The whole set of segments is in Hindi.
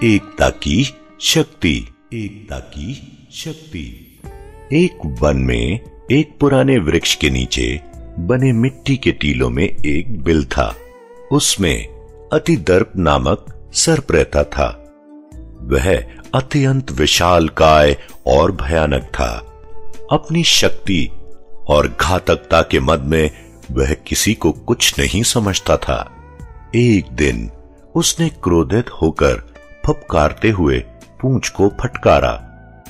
एकता की शक्ति। एकता की शक्ति। एक वन में एक पुराने वृक्ष के नीचे बने मिट्टी के टीलों में एक बिल था। उसमें अतिदर्प नामक सर्प रहता था। वह अत्यंत विशालकाय और भयानक था। अपनी शक्ति और घातकता के मद में वह किसी को कुछ नहीं समझता था। एक दिन उसने क्रोधित होकर फुफकारते हुए पूंछ को फटकारा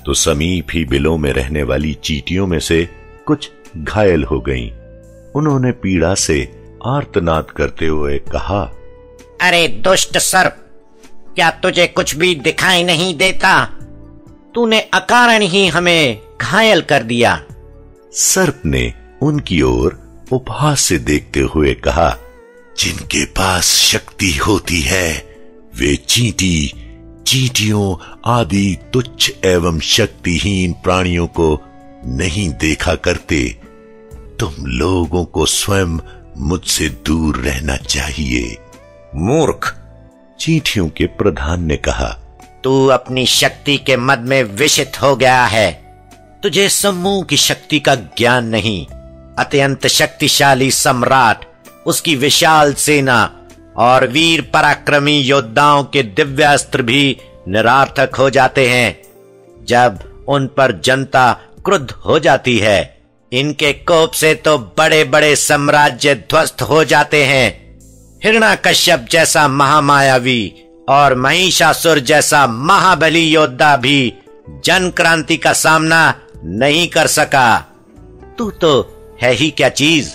तो समीप ही बिलों में रहने वाली चींटियों में से कुछ घायल हो गईं। उन्होंने पीड़ा से आर्तनाद करते हुए कहा, अरे दुष्ट सर्प, क्या तुझे कुछ भी दिखाई नहीं देता? तूने अकारण ही हमें घायल कर दिया। सर्प ने उनकी ओर उपहास से देखते हुए कहा, जिनके पास शक्ति होती है वे चींटियों आदि तुच्छ एवं शक्तिहीन प्राणियों को नहीं देखा करते। तुम लोगों को स्वयं मुझसे दूर रहना चाहिए। मूर्ख, चींटियों के प्रधान ने कहा, तू अपनी शक्ति के मद में विषित हो गया है। तुझे समूह की शक्ति का ज्ञान नहीं। अत्यंत शक्तिशाली सम्राट, उसकी विशाल सेना और वीर पराक्रमी योद्धाओं के दिव्यास्त्र भी निरार्थक हो जाते हैं जब उन पर जनता क्रुद्ध हो जाती है। इनके कोप से तो बड़े बड़े साम्राज्य ध्वस्त हो जाते हैं। हिरण्याकश्यप जैसा महामायावी और महिषासुर जैसा महाबली योद्धा भी जन क्रांति का सामना नहीं कर सका। तू तो है ही क्या चीज।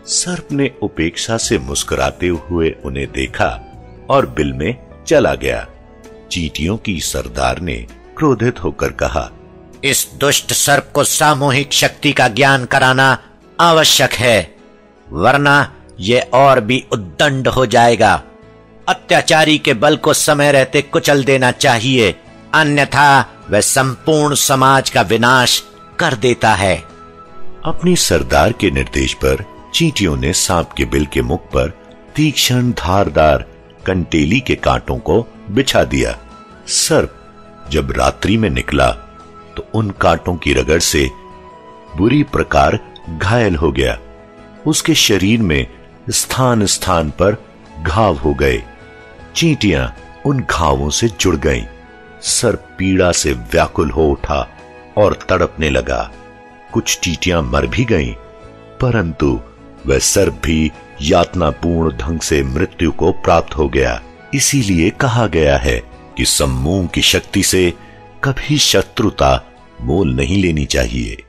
सर्प ने उपेक्षा से मुस्कुराते हुए उन्हें देखा और बिल में चला गया। चींटियों की सरदार ने क्रोधित होकर कहा, इस दुष्ट सर्प को सामूहिक शक्ति का ज्ञान कराना आवश्यक है, वरना ये और भी उद्दंड हो जाएगा। अत्याचारी के बल को समय रहते कुचल देना चाहिए, अन्यथा वह संपूर्ण समाज का विनाश कर देता है। अपनी सरदार के निर्देश पर चींटियों ने सांप के बिल के मुख पर तीक्ष्ण धारदार कंटेली के कांटों को बिछा दिया। सर्प जब रात्रि में निकला तो उन कांटों की रगड़ से बुरी प्रकार घायल हो गया। उसके शरीर में स्थान स्थान पर घाव हो गए। चींटियां उन घावों से जुड़ गईं। सर्प पीड़ा से व्याकुल हो उठा और तड़पने लगा। कुछ चींटियां मर भी गईं, परंतु वह सर्प भी यातनापूर्ण ढंग से मृत्यु को प्राप्त हो गया। इसीलिए कहा गया है कि समूह की शक्ति से कभी शत्रुता मोल नहीं लेनी चाहिए।